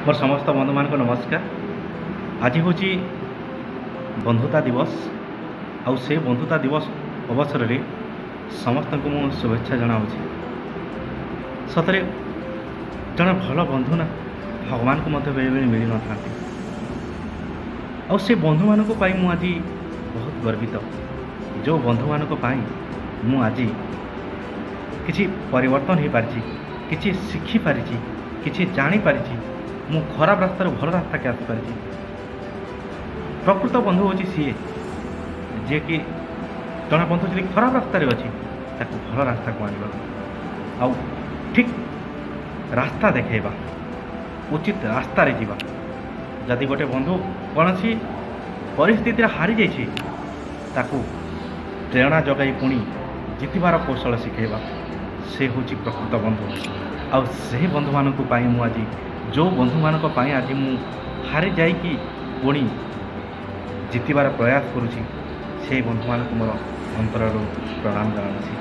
मोर समस्त बंधु मान को नमस्कार। आज हूँ बंधुता दिवस आउ से बंधुता दिवस अवसर रे समस्त को मु शुभेच्छा जनाऊँगी। सतरे जड़े भल बंधु ना भगवान को मध्य बेले बेले मिल न था से बंधु मान को पाई मु आज बहुत गर्वित। जो बंधु मान को पाई मु आज किछि परिवर्तन हो पारि, किछि शिखि पारि, किछि जानि पारि, मु खराब रास्ता भल रास्ता के आसपारी। प्रकृत बंधु हूँ सी जे कि जड़े बंधु जी खराब रास्तार अच्छी भल रास्ता को आने आउ ठीक रास्ता देखा उचित रास्ता रे जीवा। जदि गोटे बंधु कौन सी परिस्थिति हारी जाइए ताकू प्रेरणा जगाई पुणी जितबार कौशल शिखेबा से हूँ प्रकृत बंधु। आउ से बंधु मान आज जो बंधु मान आज मु हारी जाइकी पुणी जितबार प्रयास करुँची से बंधु मान मोर अंतररू प्रणाम जनाऊँगी।